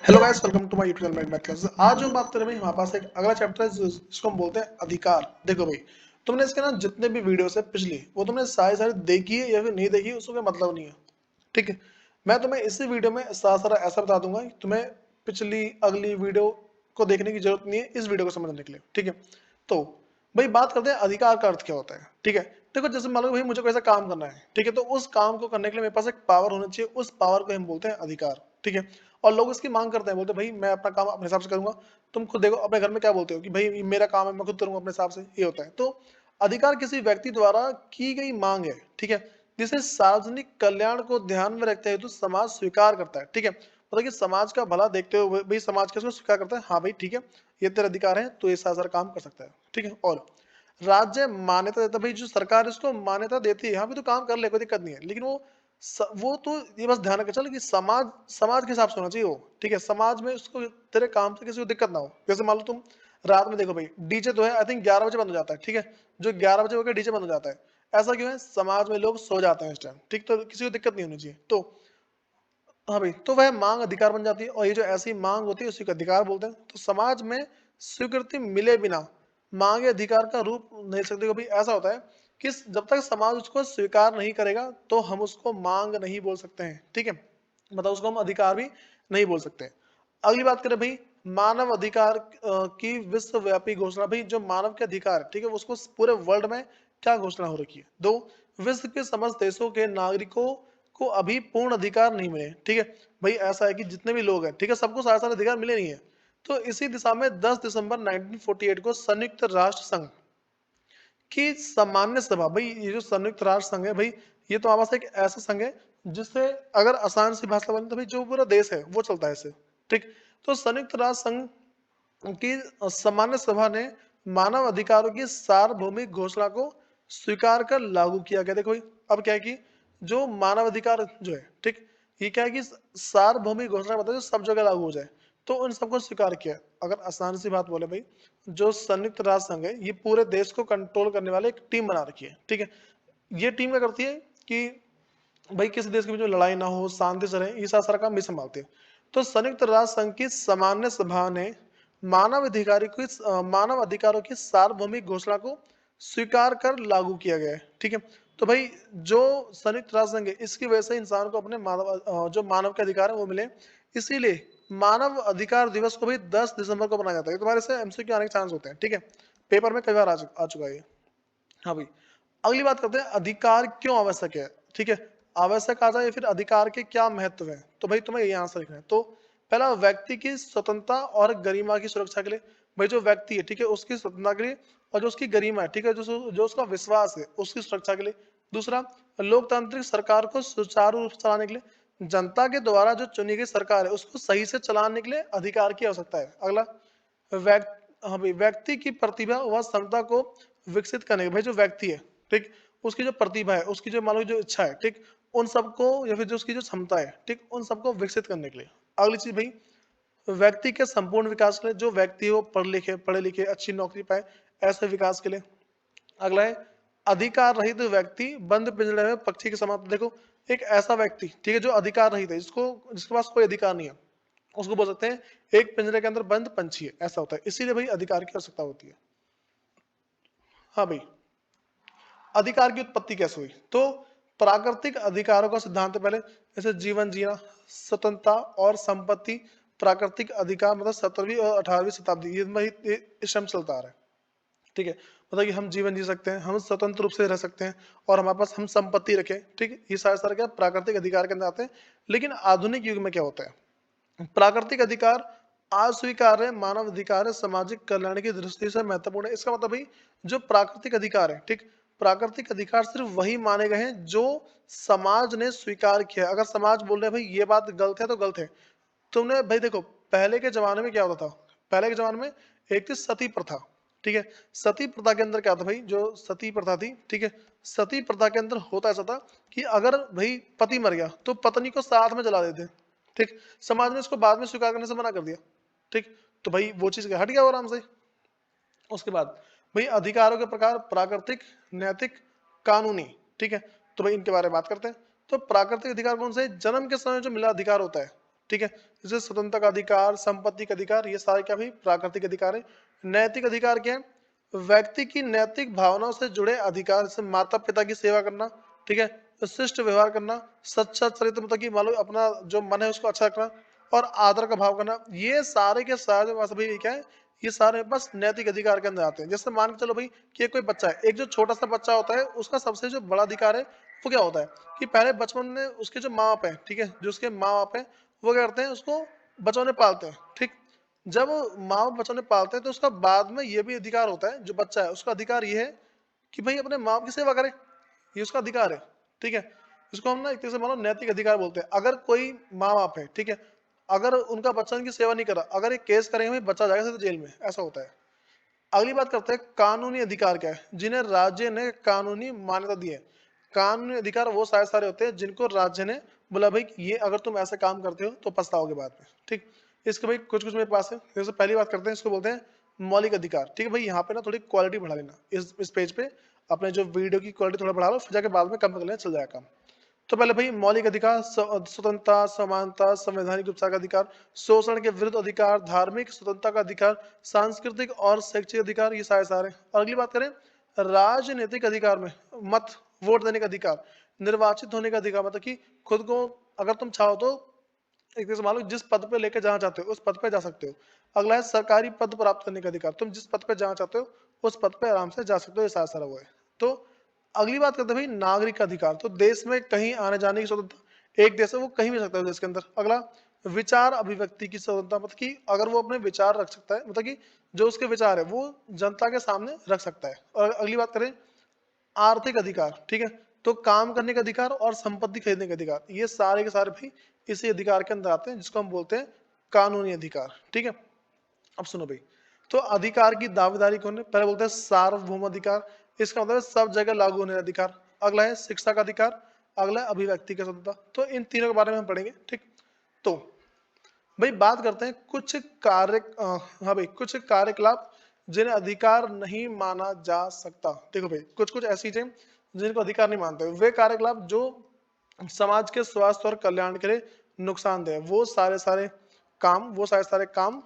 Hello guys, welcome to my YouTube channel math classes. आज जो हम बात कर रहे हैं भाई, हमारे पास एक अगला चैप्टर है जिसको हम बोलते हैं अधिकार। देखो भाई, तुमने इसके ना जितने भी वीडियोस है पिछली, वो तुमने सारी सारी देखी है या फिर नहीं देखी, उसका कोई मतलब नहीं है। ठीक है, मैं तुम्हें इसी वीडियो में सारा सारा ऐसा बता दूंगा कि तुम्हें पिछली अगली वीडियो को देखने की जरूरत नहीं है इस वीडियो को समझने के लिए। ठीक है, तो भाई बात करते हैं अधिकार का अर्थ क्या होता है। ठीक है, देखो जैसे मान लो भाई मुझे कोई ऐसा काम करना है, ठीक है, तो उस काम को करने के लिए मेरे पास एक पावर होना चाहिए, उस पावर को हम बोलते हैं अधिकार। ठीक है, और लोग इसकी मांग करते हैं, बोलते हैं भाई मैं अपना काम अपने हिसाब से करूंगा। तुम खुद देखो अपने घर में क्या बोलते हो कि भाई ये मेरा काम है, मैं खुद करूंगा अपने हिसाब से, ये होता है। तो अधिकार किसी व्यक्ति द्वारा की गई मांग है, ठीक है, जिसे सार्वजनिक कल्याण को ध्यान में रखते हुए तो समाज स्वीकार करता है। ठीक है, मतलब कि समाज का भला देखते हुए भाई समाज किसको स्वीकार करता है, हाँ भाई ठीक है, ये तेरा अधिकार है, तो ये सारा सारा काम कर सकता है। ठीक है, और राज्य मान्यता देता है, भाई जो सरकार इसको मान्यता देती है, यहाँ पे तो काम कर ले, कोई दिक्कत नहीं है, लेकिन वो तो ये बस ध्यान रखे चल कि समाज समाज के हिसाब से होना चाहिए वो। ठीक है, समाज में उसको तेरे काम से किसी को दिक्कत ना हो। जैसे मान लो तुम रात में देखो भाई, डीजे तो है आई थिंक 11 बजे बंद हो जाता है। ठीक है, जो 11 बजे होकर डीजे बंद हो जाता है, ऐसा क्यों है, समाज में लोग सो जाते हैं इस टाइम। ठीक, तो किसी को दिक्कत नहीं होनी चाहिए। तो हाँ भाई, तो वह मांग अधिकार बन जाती है, और ये जो ऐसी मांग होती है उसी को अधिकार बोलते हैं। तो समाज में स्वीकृति मिले बिना मांग या अधिकार का रूप नहीं सकते। कभी ऐसा होता है कि जब तक समाज उसको स्वीकार नहीं करेगा तो हम उसको मांग नहीं बोल सकते हैं। ठीक है, मतलब उसको हम अधिकार भी नहीं बोल सकते। अगली बात करें भाई, मानव अधिकार की विश्वव्यापी घोषणा। भाई जो मानव के अधिकार है, ठीक है, उसको पूरे वर्ल्ड में क्या घोषणा हो रखी है। दो, विश्व के समस्त देशों के नागरिकों को अभी पूर्ण अधिकार नहीं मिले। ठीक है, भाई ऐसा है कि जितने भी लोग हैं, ठीक है, सबको सारे सारे अधिकार मिले नहीं है। तो इसी दिशा में 10 दिसंबर 1948 को संयुक्त राष्ट्र संघ की सामान्य सभा, भाई ये जो संयुक्त राष्ट्र संघ है भाई, ये तो हमारे पास एक ऐसा संघ है जिससे अगर आसान सी भाषा बने तो भाई जो पूरा देश है वो चलता है इससे। ठीक, तो संयुक्त राष्ट्र संघ की सामान्य सभा ने मानव अधिकारों की सार्वभौमिक घोषणा को स्वीकार कर लागू किया गया। देखो भाई, अब क्या है कि जो मानव अधिकार जो है, ठीक, ये क्या है कि सार्वभौमिक घोषणा मतलब जो सब जगह लागू हो जाए, तो उन सबको स्वीकार किया। अगर आसान सी बात बोले भाई, जो संयुक्त राष्ट्र संघ है ये पूरे देश को कंट्रोल करने वाले एक टीम बना रखी है। ठीक है, ये टीम क्या करती है कि भाई किसी देश के बीच में लड़ाई ना हो, शांति से रहे, ये सारा काम भी संभालते हैं। तो संयुक्त राष्ट्र संघ की सामान्य सभा ने मानव अधिकारों की सार्वभौमिक घोषणा को स्वीकार कर लागू किया गया है। ठीक है, तो भाई जो संयुक्त राष्ट्र संघ है इसकी वजह से इंसान को अपने जो मानव के अधिकार है वो मिले। इसीलिए मानव अधिकार दिवस को भी 10 दिसंबर को मनाया जाता है। तुम्हारे से एमसीक्यू आने के चांस होते हैं। ठीक है, पेपर में कई बार आ चुका है ये। हाँ भाई, अगली बात करते हैं अधिकार क्यों आवश्यक है। ठीक है, आवश्यक आ जाए या फिर अधिकार के क्या महत्व है, तो भाई तुम्हें ये आंसर लिखना है। तो पहला, व्यक्ति की स्वतंत्रता और गरिमा की सुरक्षा के लिए। भाई जो व्यक्ति है, ठीक है, उसकी स्वतंत्रता के लिए, और जो उसकी गरिमा है, ठीक है, जो उसका विश्वास है उसकी सुरक्षा के लिए। दूसरा, लोकतांत्रिक सरकार को सुचारू रूप से चलाने के लिए, जनता के द्वारा जो चुनी गई सरकार है उसको सही से चलाने के लिए अधिकार की आवश्यकता है। अगला, हाँ भाई, व्यक्ति की प्रतिभा व क्षमता को विकसित करने के, भाई जो व्यक्ति है, ठीक, उसकी जो प्रतिभा है, उसकी जो मान लो जो इच्छा है, ठीक, उन सबको या फिर जो उसकी जो क्षमता है, ठीक, उन सबको विकसित करने के लिए। अगली चीज भाई, व्यक्ति के संपूर्ण विकास के लिए, जो व्यक्ति हो पढ़े लिखे अच्छी नौकरी पाए, ऐसे विकास के लिए। अगला है, अधिकार रहित व्यक्ति बंद पिंजरे में पक्षी के समान। देखो, एक ऐसा व्यक्ति, ठीक है, जो अधिकार रहित है, जिसके पास कोई अधिकार नहीं है, उसको बोल सकते हैं एक पिंजरे के अंदर बंद पंछी है, ऐसा होता है। इसीलिए भाई अधिकार की आवश्यकता होती है। हाँ भाई, अधिकार की उत्पत्ति कैसे हुई, तो प्राकृतिक अधिकारों का सिद्धांत पहले, जैसे जीवन जीना, स्वतंत्रता और संपत्ति। प्राकृतिक अधिकार मतलब 17वीं और 18वीं शताब्दी ये इस टाइम चलता आ रहा है। ठीक है, मतलब कि हम जीवन जी सकते हैं, हम स्वतंत्र रूप से रह सकते हैं, और हमारे पास हम संपत्ति रखें। ठीक है, ये सारे क्या प्राकृतिक अधिकार के अंदर आते हैं। लेकिन आधुनिक युग में क्या होता है, प्राकृतिक अधिकार अस्वीकार्य मानव अधिकार है, सामाजिक कल्याण की दृष्टि से महत्वपूर्ण है। इसका मतलब भाई जो प्राकृतिक अधिकार है, ठीक, प्राकृतिक अधिकार सिर्फ वही माने गए हैं जो समाज ने स्वीकार किया। अगर समाज बोल रहे हैं भाई ये बात गलत है तो गलत है। तुमने भाई देखो, पहले के जमाने में क्या होता था, पहले के जमाने में एक थी सती प्रथा। ठीक है, सती प्रथा के अंदर क्या था भाई, जो सती प्रथा थी, ठीक है, सती प्रथा के अंदर होता ऐसा था कि अगर भाई पति मर गया तो पत्नी को साथ में जला देते। ठीक, समाज ने इसको बाद में स्वीकार करने से मना कर दिया। ठीक, तो भाई वो चीज हट गया आराम से। उसके बाद भाई अधिकारों के प्रकार, प्राकृतिक, नैतिक, कानूनी। ठीक है, तो भाई इनके बारे में बात करते हैं। तो प्राकृतिक अधिकार कौन से हैं? जन्म के समय जो मिला अधिकार होता है, ठीक है। जैसे स्वतंत्रता का अधिकार, संपत्ति का अधिकार, ये सारे क्या भाई प्राकृतिक अधिकार है। नैतिक अधिकार क्या है? व्यक्ति की नैतिक भावनाओं से जुड़े अधिकार, जैसे माता पिता की सेवा करना, ठीक है, शिष्ट व्यवहार करना, सच्चा चरित्र, मतलब कि मान लो अपना जो मन है उसको अच्छा रखना, और आदर का भाव करना, ये सारे के सारे बस भाई क्या है, ये सारे बस नैतिक अधिकार के अंदर आते हैं। जैसे मान के चलो भाई कि एक कोई बच्चा है, एक जो छोटा सा बच्चा होता है, उसका सबसे जो बड़ा अधिकार है वो क्या होता है कि पहले बचपन में उसके जो माँ बाप है, ठीक है, जो उसके माँ बाप है वो क्या करते हैं, उसको बचपन में पालते हैं, ठीक। जब माँ बाप बचपन में पालते हैं तो उसका बाद में ये भी अधिकार होता है, जो बच्चा है उसका अधिकार ये है कि भाई अपने माँ बाप की सेवा करे, ये उसका अधिकार है, ठीक है। इसको हम ना एक तरह से मानो नैतिक अधिकार बोलते हैं। अगर कोई माँ बाप है, ठीक है, अगर उनका बच्चा उनकी सेवा नहीं कर रहा, अगर ये केस करेंगे भाई बच्चा जाएगा सीधे जेल में, ऐसा होता है। अगली बात करते हैं कानूनी अधिकार क्या है, जिन्हें राज्य ने कानूनी मान्यता दी है। कानूनी अधिकार वो सारे सारे होते हैं जिनको राज्य ने बोला भाई कि ये अगर तुम ऐसा काम करते हो तो पछताओगे बाद में, ठीक। इसके भाई कुछ कुछ मेरे पास है। जैसे पहली बात करते हैं, इसको बोलते हैं मौलिक अधिकार, ठीक है भाई। यहाँ पे ना थोड़ी क्वालिटी बढ़ा लेना, इस पेज पे अपने जो वीडियो की क्वालिटी थोड़ा बढ़ा लो, फिर जाके बाद में कम कर लेना, चल जाएगा काम। तो पहले भाई मौलिक अधिकार, स्वतंत्रता, समानता, संवैधानिक उपचार का अधिकार, शोषण के विरुद्ध अधिकार, धार्मिक स्वतंत्रता का अधिकार, सांस्कृतिक और शैक्षिक अधिकार, ये सारे सारे। और अगली बात करें राजनीतिक अधिकार में, मत वोट देने का अधिकार, निर्वाचित होने का अधिकार, मतलब कि खुद को अगर तुम चाहो तो एक तरह से मान लो जिस पद पे लेके जाना चाहते हो उस पद पे जा सकते हो। अगला है सरकारी पद प्राप्त करने का अधिकार, तुम जिस पद पे जाना चाहते हो उस पद पे आराम से जा सकते हो, ये सारा सारा वो है। तो अगली बात करते हैं भाई नागरिक का अधिकार, तो देश में कहीं आने जाने की स्वतंत्रता, एक देश है वो कहीं भी जा सकता है देश के अंदर। अगला विचार अभिव्यक्ति की स्वतंत्रता, मतलब कि अगर वो अपने विचार रख सकता है, मतलब कि जो उसके विचार है वो जनता के सामने रख सकता है। और अगली बात करें आर्थिक अधिकार, ठीक है, तो काम करने का अधिकार और संपत्ति खरीदने का अधिकार, ये सारे के सारे भी इसी अधिकार के अंदर आते हैं, जिसको हम बोलते हैं कानूनी अधिकार, ठीक है। अब सुनो भाई, तो अधिकार की दावेदारी कौन है? पहले बोलते हैं सार्वभौम अधिकार, इसका मतलब है सब जगह लागू होने का अधिकार। अगला है शिक्षा का अधिकार, अगला है अभिव्यक्ति का स्वतंत्रता। तो इन तीनों के बारे में हम पढ़ेंगे, ठीक। तो भाई बात करते हैं कुछ कार्य, हाँ भाई कुछ कार्यकलाप जिन्हें अधिकार नहीं माना जा सकता। देखो भाई कुछ कुछ ऐसी चीजें जिनको अधिकार नहीं मानते, वे कार्यकलाप जो समाज के स्वास्थ्य और कल्याण के लिए नुकसानदेह है, वो सारे सारे काम, वो सारे सारे काम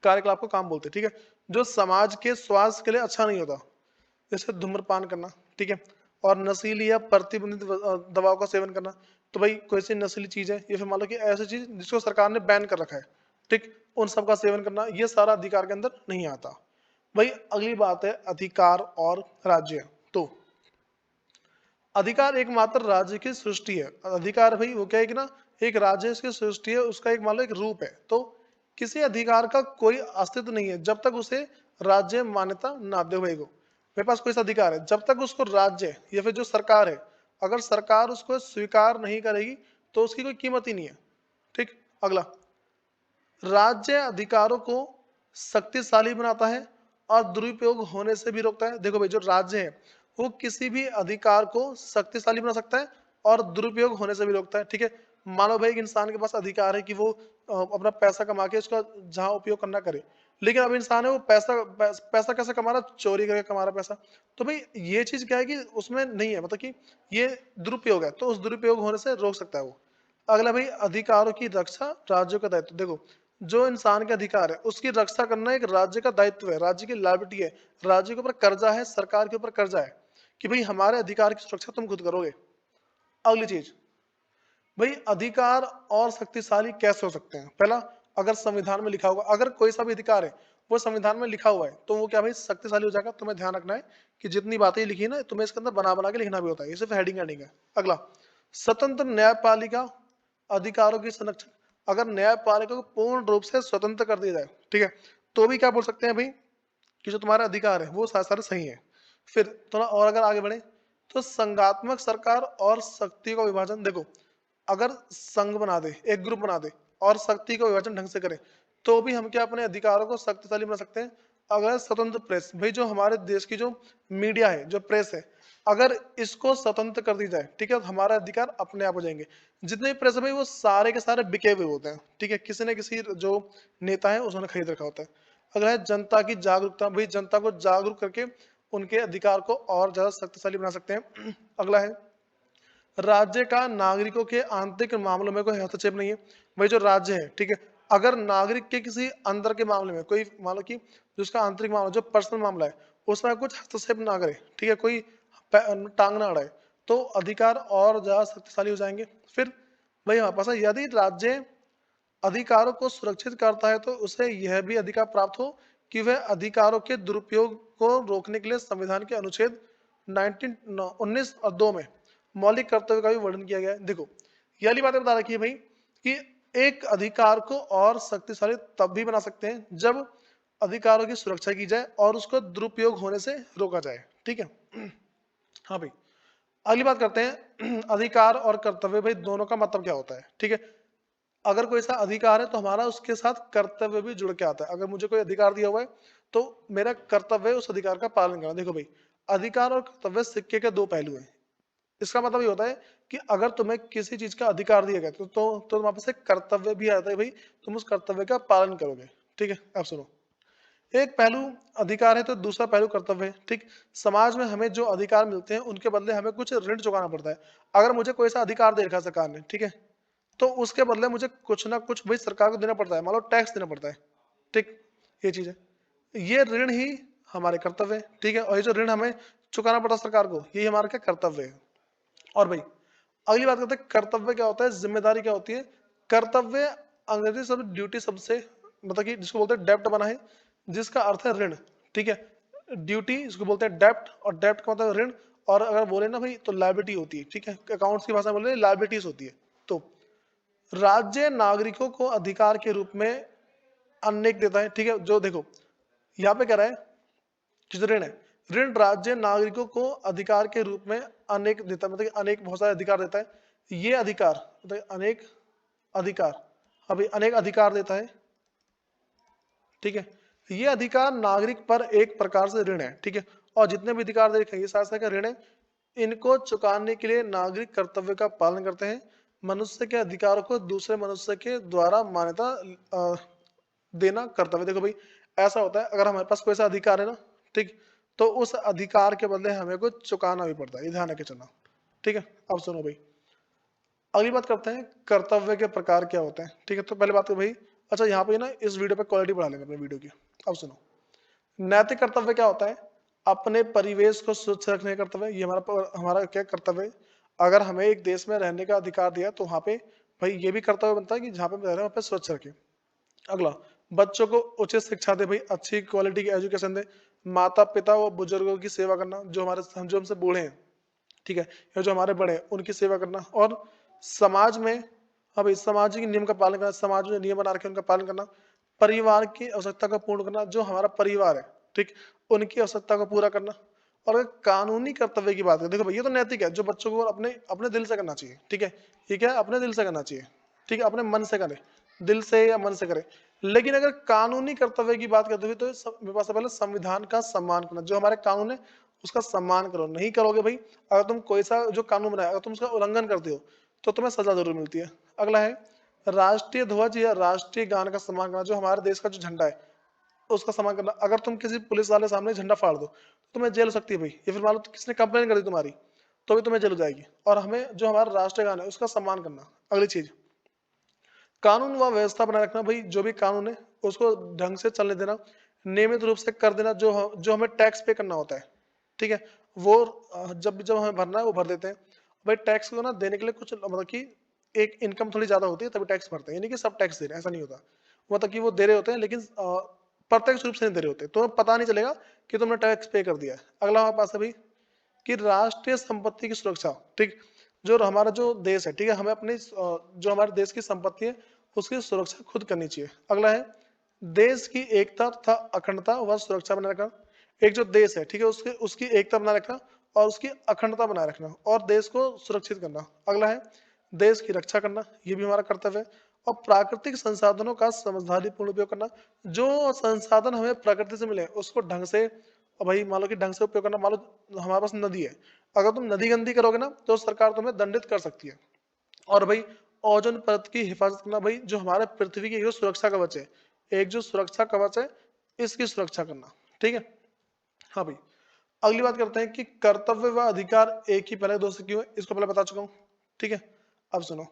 कार्यकलाप को काम बोलते हैं, ठीक है, जो समाज के स्वास्थ्य के लिए अच्छा नहीं होता। जैसे धूम्रपान करना, ठीक है, और नशीली या प्रतिबंधित दवाओं का सेवन करना। तो भाई कोई सी नशीली चीज है या फिर मान लो कि ऐसी चीज जिसको सरकार ने बैन कर रखा है, ठीक, उन सब का सेवन करना, ये सारा अधिकार के अंदर नहीं आता। भाई अगली बात है अधिकार और राज्य। तो अधिकार एकमात्र राज्य की सृष्टि है। अधिकार भाई वो क्या है कि ना एक राज्य इसकी सृष्टि है, उसका एक मान लो एक रूप है। तो किसी अधिकार का कोई अस्तित्व नहीं है जब तक उसे राज्य मान्यता ना दे हुए को। मेरे पास कोई सा अधिकार है, जब तक उसको राज्य या फिर जो सरकार है, अगर सरकार उसको स्वीकार नहीं करेगी तो उसकी कोई कीमत ही नहीं है, ठीक। अगला, राज्य अधिकारों को शक्तिशाली बनाता है और दुरुपयोग होने से भी रोकता है। देखो भाई जो राज्य है वो किसी भी अधिकार को शक्तिशाली बना सकता है और दुरुपयोग होने से भी रोकता है, ठीक है। मानो भाई एक इंसान के पास अधिकार है कि वो अपना पैसा कमा के उसका जहां उपयोग करना करे, लेकिन अब इंसान है वो पैसा कैसे कमा रहा, चोरी करके कमा रहा पैसा। तो भाई ये चीज क्या है कि उसमें नहीं है, मतलब कि ये दुरुपयोग है, तो उस दुरुपयोग होने से रोक सकता है वो। अगला भाई अधिकारों की रक्षा राज्यों का दायित्व। देखो जो इंसान के अधिकार है उसकी रक्षा करना एक राज्य का दायित्व है, राज्य की लायबिलिटी है, राज्य के ऊपर कर्जा है, सरकार के ऊपर कर्जा है कि भाई हमारे अधिकार की सुरक्षा तुम खुद करोगे। अगली चीज भाई अधिकार और शक्तिशाली कैसे हो सकते हैं? पहला, अगर संविधान में लिखा होगा, अगर कोई सा भी अधिकार है वो संविधान में लिखा हुआ है तो वो क्या भाई शक्तिशाली हो जाएगा। तुम्हें ध्यान रखना है कि जितनी बातें लिखी ना तुम्हें इसके अंदर बना बना के लिखना भी होता है, ये सिर्फ हेडिंग हेडिंग है। अगला, स्वतंत्र न्यायपालिका अधिकारों की संरक्षण, अगर न्यायपालिका को पूर्ण रूप से स्वतंत्र कर दिया जाए, ठीक है, तो भी क्या बोल सकते हैं भाई कि जो तुम्हारा अधिकार है वो सारे सारे सही है। फिर थोड़ा और अगर आगे बढ़े तो संघात्मक सरकार और शक्ति का विभाजन। देखो अगर संघ बना दे, एक ग्रुप बना दे और शक्ति का विभाजन ढंग से करे तो भी हम क्या अपने अधिकारों को शक्तिशाली बना सकते हैं। अगर स्वतंत्र प्रेस, भाई जो हमारे देश की जो मीडिया है, जो प्रेस है, अगर इसको स्वतंत्र कर दी जाए, ठीक है, तो हमारा अधिकार अपने आप हो जाएंगे। जितने भी प्रेस है भाई वो सारे के सारे बिके हुए होते हैं, ठीक है, किसी न किसी जो नेता है उसने खरीद रखा होता है। अगला है जनता की जागरूकता, भाई जनता को जागरूक करके उनके अधिकार को और ज्यादा शक्तिशाली बना सकते हैं। अगला है राज्य का नागरिकों के आंतरिक मामलों में कोई हस्तक्षेप नहीं है। वही जो राज्य है, ठीक है, अगर नागरिक के किसी अंदर के मामले में कोई मान लो कि जो उसका आंतरिक मामला जो पर्सनल मामला है उसमें कुछ हस्तक्षेप ना करे, ठीक है, कोई टांग ना अड़ाए, तो अधिकार और ज्यादा शक्तिशाली हो जाएंगे। फिर वही हमारे पास है, यदि राज्य अधिकारों को सुरक्षित करता है तो उसे यह भी अधिकार प्राप्त हो कि वह अधिकारों के दुरुपयोग को रोकने के लिए संविधान के अनुच्छेद 19 और 2 में मौलिक कर्तव्य का भी वर्णन किया गया है। देखो, ये वाली बातें बता रखी है भाई कि एक अधिकार को और शक्तिशाली तब भी बना सकते हैं जब अधिकारों की सुरक्षा की जाए और उसको दुरुपयोग होने से रोका जाए, ठीक है। हाँ भाई, अगली बात करते हैं अधिकार और कर्तव्य भाई दोनों का मतलब क्या होता है, ठीक है। अगर कोई सा अधिकार है तो हमारा उसके साथ कर्तव्य भी जुड़ के आता है। अगर मुझे कोई अधिकार दिया हुआ है तो मेरा कर्तव्य है उस अधिकार का पालन करना। देखो भाई, अधिकार और कर्तव्य सिक्के के दो पहलू हैं। इसका मतलब ये होता है कि अगर तुम्हें किसी चीज का अधिकार दिया गया तो वहां पर से कर्तव्य भी आता है भाई, तुम उस कर्तव्य का पालन करोगे, ठीक है। अब सुनो, एक पहलू अधिकार है तो दूसरा पहलू कर्तव्य है, ठीक। समाज में हमें जो अधिकार मिलते हैं उनके बदले हमें कुछ ऋण चुकाना पड़ता है। अगर मुझे कोई सा अधिकार दे रखा है सरकार ने, ठीक है, तो उसके बदले मुझे कुछ ना कुछ भाई सरकार को देना पड़ता है, मान लो टैक्स देना पड़ता है, ठीक। ये चीज है, ये ऋण ही हमारे कर्तव्य है, ठीक है। और ये जो ऋण हमें चुकाना पड़ता है सरकार को, यही हमारा क्या कर्तव्य है। और भाई अगली बात करते हैं कर्तव्य क्या होता है, जिम्मेदारी क्या होती है। कर्तव्य अंग्रेजी शब्द ड्यूटी शब्द से, मतलब कि जिसको बोलते हैं डेप्ट बना है, जिसका अर्थ है ऋण, ठीक है। ड्यूटी इसको बोलते हैं डेप्ट, और डेप्ट का मतलब ऋण। और अगर बोले ना भाई तो लायबिलिटी होती है, ठीक है, अकाउंट्स की भाषा में बोले लायबिलिटीज होती है। तो राज्य नागरिकों को अधिकार के रूप में अनेक देता है, ठीक है। जो देखो यहाँ पे कह रहा है कि जो ऋण है, ऋण राज्य नागरिकों को अधिकार के रूप में अनेक देता है, मतलब कि अनेक बहुत सारे अधिकार देता है। ये अधिकार मतलब अनेक अधिकार, अभी अनेक अधिकार देता है, ठीक है। ये अधिकार नागरिक पर एक प्रकार से ऋण है, ठीक है। और जितने भी अधिकार दे रखे हैं ये सारे का ऋण है। इनको चुकाने के लिए नागरिक कर्तव्य का पालन करते हैं। मनुष्य के अधिकारों को दूसरे मनुष्य के द्वारा मान्यता देना कर्तव्य। देखो भाई, ऐसा होता है अगर हमारे पास कोई सा अधिकार है ना, ठीक, तो उस अधिकार के बदले हमें कुछ चुकाना भी पड़ता है, ये ध्यान रखे चलना, ठीक है। अब सुनो भाई, अगली बात करते हैं कर्तव्य के प्रकार क्या होते हैं, ठीक है। तो पहले बात करो भाई, अच्छा यहाँ पे ना इस वीडियो पे क्वालिटी बढ़ा लेंगे अपने वीडियो की। अब सुनो, नैतिक कर्तव्य क्या होता है, अपने परिवेश को स्वच्छ रखने का कर्तव्य, ये हमारा हमारा क्या कर्तव्य है। अगर हमें एक देश में रहने का अधिकार दिया तो वहाँ पे भाई ये भी कर्तव्य बनता है कि जहाँ पे हम रह रहे हैं वहाँ पे स्वच्छ रखें। अगला, बच्चों को उचित शिक्षा दे भाई, अच्छी क्वालिटी की एजुकेशन दे। माता पिता व बुजुर्गों की सेवा करना, जो हमसे बूढ़े हैं, ठीक है, या जो हमारे बड़े हैं उनकी सेवा करना। और समाज में, अब इस सामाजिक नियम का पालन करना, समाज में नियम बना रखे उनका पालन करना। परिवार की आवश्यकता को पूर्ण करना, जो हमारा परिवार है, ठीक, उनकी आवश्यकता को पूरा करना। और अगर कानूनी कर्तव्य की बात करें, देखो भैया तो नैतिक है, जो बच्चों को अपने अपने दिल से करना चाहिए, ठीक है। ये क्या है, अपने दिल से करना चाहिए, ठीक है, अपने मन से करे, दिल से या मन से करे। लेकिन अगर कानूनी कर्तव्य की बात करते हुए तो मेरे पास पहले संविधान का सम्मान करना, जो हमारे कानून है उसका सम्मान करो। नहीं करोगे भाई, अगर तुम कोई सा जो कानून बनाया अगर तुम उसका उल्लंघन करते हो तो तुम्हें सजा जरूर मिलती है। अगला है राष्ट्रीय ध्वज या राष्ट्रीय गान का सम्मान करना, जो हमारे देश का जो झंडा है उसका सम्मान करना। अगर तुम किसी पुलिस वाले सामने झंडा फाड़ दो तो तुम्हें जेल हो सकती है भाई, या फिर मान लो किसने कंप्लेन कर दी तुम्हारी तो भी तुम्हें जेल हो जाएगी। और हमें जो हमारा राष्ट्रीय गान है उसका सम्मान करना। अगली चीज, कानून व व्यवस्था बनाए रखना भाई, जो भी कानून है उसको ढंग से चलने देना, नियमित रूप से कर देना। जो हमें टैक्स पे करना होता है, ठीक है, वो जब जब हमें भरना है वो भर देते हैं भाई। टैक्स को ना देने के लिए कुछ मतलब कि एक इनकम थोड़ी ज्यादा होती है तभी टैक्स भरते हैं, यानी कि सब टैक्स दे रहे हैं ऐसा नहीं होता। मतलब कि वो दे रहे होते हैं लेकिन प्रत्यक्ष रूप से नहीं दे रहे होते, तो पता नहीं चलेगा कि तुमने टैक्स पे कर दिया है। अगला हमारे पास है भाई कि राष्ट्रीय संपत्ति की सुरक्षा, ठीक, जो हमारा जो देश है, ठीक है, हमें अपनी जो हमारे देश की संपत्ति है उसकी सुरक्षा खुद करनी चाहिए। अगला है देश की एकता तथा अखंडता व सुरक्षा बनाए रखना। एक जो देश है, ठीक है, उसकी उसकी एकता बनाए रखना और उसकी अखंडता बनाए रखना और देश को सुरक्षित करना। अगला है देश की रक्षा करना, ये भी हमारा कर्तव्य है। और प्राकृतिक संसाधनों का समझदारी पूर्ण उपयोग करना, जो संसाधन हमें प्रकृति से मिले उसको ढंग से, और भाई मान लो कि ढंग से उपयोग करना। मान लो हमारे पास नदी है, अगर तुम नदी गंदी करोगे ना तो सरकार तुम्हें दंडित कर सकती है। और भाई ओजोन परत की हिफाजत करना, भाई जो हमारे पृथ्वी की जो सुरक्षा कवच है, एक जो सुरक्षा कवच है इसकी सुरक्षा करना, ठीक है। हाँ भाई, अगली बात करते हैं कि कर्तव्य व अधिकार एक ही पहले दो से क्यों है, इसको पहले बता चुका हूँ। ठीक है, अब सुनो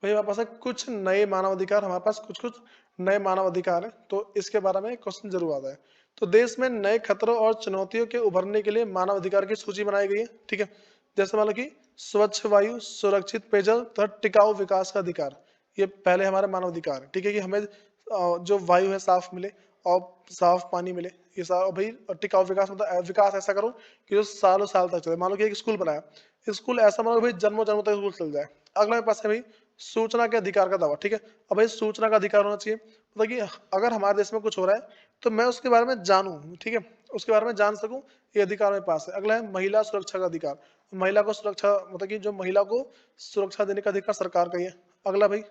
भाई, हमारे पास है कुछ नए मानव अधिकार, हमारे पास कुछ कुछ नए मानव अधिकार है, तो इसके बारे में क्वेश्चन जरूर आता है। तो देश में नए खतरों और चुनौतियों के उभरने के लिए मानव अधिकार की सूची बनाई गई है, ठीक है। जैसे मान लो कि स्वच्छ वायु, सुरक्षित पेयजल तथा टिकाऊ विकास का अधिकार, ये पहले हमारे मानव अधिकार है, ठीक है, कि हमें जो वायु है साफ मिले और साफ पानी मिले, ये सारा भाई। टिकाऊ विकास मतलब विकास ऐसा करो कि जो सालों साल तक चले। मान लो कि एक स्कूल बनाया, स्कूल ऐसा मानो भाई जन्मों जन्मों तक स्कूल चल जाए। अगला मेरे पास है भाई सूचना के अधिकार का दावा, ठीक है। अब भाई सूचना का अधिकार होना चाहिए, मतलब कि अगर हमारे देश में कुछ हो रहा है तो मैं उसके बारे में जानूं, ठीक है, उसके बारे में जान सकूं, ये अधिकार मेरे पास है। अगला है महिला सुरक्षा का अधिकार, महिला को सुरक्षा मतलब कि जो महिला को सुरक्षा देने का अधिकार सरकार का ही है। अगला भाई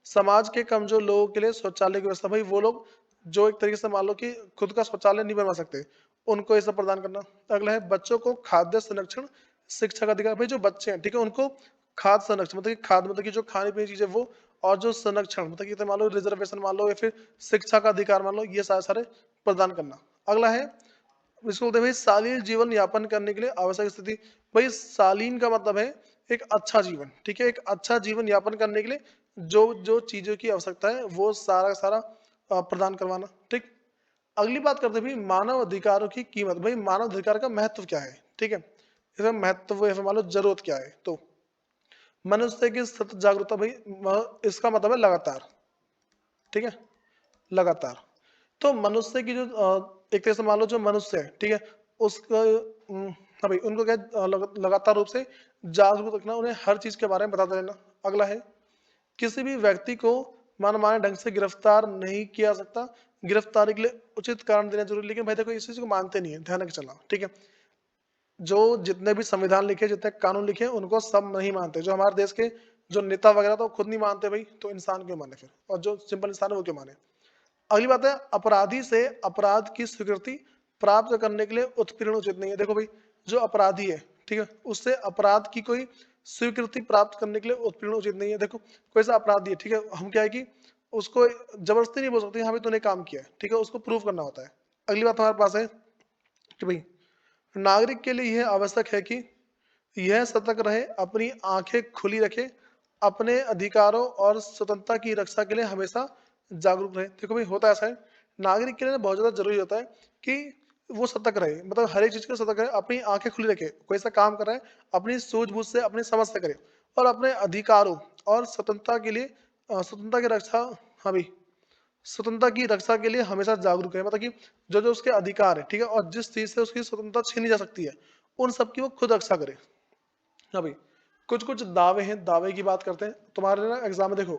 समाज के कमजोर लोगों के लिए शौचालय की व्यवस्था, भाई वो लोग जो एक तरीके से मान लो कि खुद का शौचालय नहीं बनवा सकते, उनको ये सब प्रदान करना। अगला है बच्चों को खाद्य संरक्षण शिक्षा का अधिकार, भाई जो बच्चे हैं, ठीक है, उनको खाद्य संरक्षण मतलब कि खाद्य मतलब कि जो खाने पीने की चीजें वो, और जो संरक्षण मतलब कि मान लो रिजर्वेशन मान लो या फिर शिक्षा का अधिकार मान लो, ये सारे सारे प्रदान करना। अगला है इसको बोलते हैं भाई शालीन जीवन यापन करने के लिए आवश्यक स्थिति, भाई शालीन का मतलब है एक अच्छा जीवन, ठीक है, एक अच्छा जीवन यापन करने के लिए जो जो चीजों की आवश्यकता है वो सारा का सारा प्रदान करवाना, ठीक। अगली बात करते हैं भाई मानव अधिकारों की कीमत, भाई मानव अधिकार का महत्व क्या है, ठीक है, इसका महत्व या फिर मान लो जरूरत क्या है। तो मनुष्य की सतत जागरूकता, भाई इसका मतलब है लगातार, ठीक है, लगातार। तो मनुष्य की जो एक तरह से मान लो जो मनुष्य है, ठीक है, उसका हाँ भाई उनको क्या लगातार रूप से जागरूक रखना, उन्हें हर चीज के बारे में बताते रहना। अगला है किसी भी व्यक्ति को मनमाने ढंग से गिरफ्तार नहीं किया जा सकता, गिरफ्तारी के लिए उचित कारण देना जरूरी। लेकिन भाई देखो इस चीज को मानते नहीं है, ध्यान रख चलना, ठीक है। जो जितने भी संविधान लिखे, जितने कानून लिखे, उनको सब नहीं मानते। जो हमारे देश के जो नेता वगैरह तो खुद नहीं मानते भाई, तो इंसान क्यों माने फिर, और जो सिंपल इंसान है वो क्यों माने। अगली बात है अपराधी से अपराध की स्वीकृति प्राप्त करने के लिए उत्पीड़न उचित नहीं है। देखो भाई जो अपराधी है, ठीक है, उससे अपराध की कोई स्वीकृति प्राप्त करने के लिए उत्पीड़न उचित नहीं है। देखो कोई सा अपराधी है, ठीक है, हम क्या है कि उसको जबरदस्ती नहीं बोल सकते हाँ भाई तूने काम किया है, ठीक है, उसको प्रूव करना होता है। अगली बात हमारे पास है कि भाई नागरिक के लिए यह आवश्यक है कि यह सतर्क रहे, अपनी आंखें खुली रखे, अपने अधिकारों और स्वतंत्रता की रक्षा के लिए हमेशा जागरूक रहे। देखो भाई होता ऐसा है, नागरिक के लिए बहुत ज्यादा जरूरी होता है कि वो सतर्क रहे, मतलब हर एक चीज को सतर्क रहे, अपनी आंखें खुली रखे, कोई सा काम कर रहा है अपनी सूझबूझ से अपनी समझ से करे, और अपने अधिकारों और स्वतंत्रता के लिए स्वतंत्रता की रक्षा, हाँ भाई स्वतंत्रता की रक्षा के लिए हमेशा जागरूक है, मतलब कि जो जो उसके अधिकार है, ठीक है, और जिस चीज से उसकी स्वतंत्रता छीनी जा सकती है उन सब की वो खुद रक्षा करे। हाँ भाई कुछ कुछ दावे हैं, दावे की बात करते हैं। तुम्हारे ना एग्जाम में देखो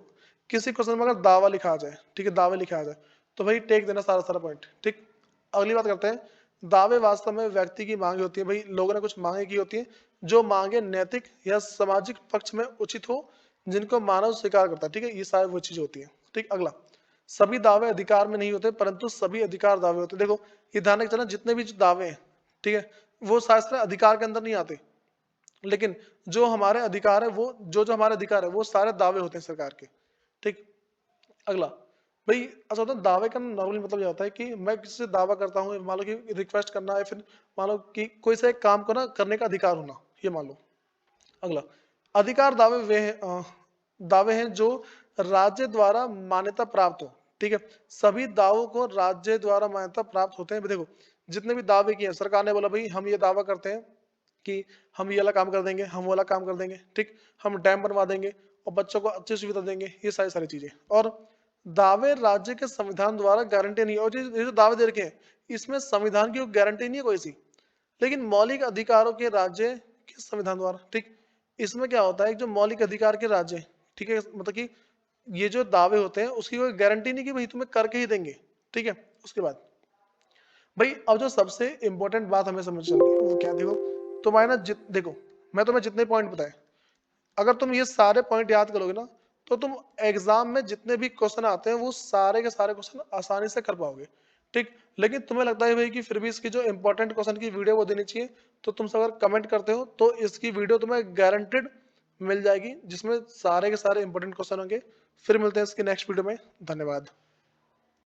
किसी क्वेश्चन में अगर दावा लिखा आ जाए, ठीक है, दावे लिखा आ जाए, तो भाई टेक देना सारा सारा पॉइंट, ठीक। अगली बात करते हैं दावे वास्तव में व्यक्ति की मांगे होती है, भाई लोगों ने कुछ मांगे की होती है, जो मांगे नैतिक या सामाजिक पक्ष में उचित हो, जिनको मानव स्वीकार करता है, ठीक है, ये सारी वो चीज होती है, ठीक। अगला सभी दावे अधिकार में नहीं होते, परंतु सभी अधिकार दावे होते हैं। देखो ये ध्यान रखना जितने भी जो दावे हैं, ठीक है, वो शास्त्र अधिकार के अंदर नहीं आते, लेकिन जो हमारे अधिकार है वो जो जो हमारे अधिकार है वो सारे दावे होते हैं सरकार के, ठीक। अगला भाई ऐसा होता है दावे का नॉर्मली मतलब ये होता है कि मैं किसी से दावा करता हूँ, मान लो कि रिक्वेस्ट करना है, फिर मान लो कि कोई से एक काम को ना करने का अधिकार होना, ये मान लो। अगला अधिकार दावे वे हैं दावे हैं जो राज्य द्वारा मान्यता प्राप्त हो, ठीक है, सभी दावों को राज्य द्वारा मान्यता प्राप्त होते हैं। देखो जितने भी दावे किए हैं, सरकार ने बोला भाई हम ये दावा करते हैं कि हम ये वाला काम कर देंगे, हम वो वाला काम कर देंगे, ठीक, हम डैम बनवा देंगे और बच्चों को अच्छी सुविधा देंगे, ये सारी सारी चीजें। और दावे राज्य के संविधान द्वारा गारंटी नहीं है, और ये जो दावे दे रखे हैं इसमें संविधान की गारंटी नहीं है कोई सी, लेकिन मौलिक अधिकारों के राज्य के संविधान द्वारा, ठीक। इसमें क्या होता है जो मौलिक अधिकार के राज्य, ठीक है, मतलब कि ये जो दावे होते हैं उसकी कोई गारंटी नहीं कि भाई तुम्हें करके ही देंगे, ठीक है। उसके बाद भाई अब जो सबसे इंपॉर्टेंट बात हमें समझ चलनी है वो क्या, देखो तुम्हारे ना देखो मैं तुम्हें जितने पॉइंट बताए, अगर तुम ये सारे पॉइंट याद करोगे ना तो तुम एग्जाम में जितने भी क्वेश्चन आते हैं वो सारे के सारे क्वेश्चन आसानी से कर पाओगे, ठीक। लेकिन तुम्हें लगता है भाई कि फिर भी इसकी जो इंपॉर्टेंट क्वेश्चन की वीडियो वो देनी चाहिए, तो तुम सब अगर कमेंट करते हो तो इसकी वीडियो तुम्हें गारंटेड मिल जाएगी, जिसमें सारे के सारे इंपॉर्टेंट क्वेश्चन होंगे। फिर मिलते हैं इसकी नेक्स्ट वीडियो में, धन्यवाद।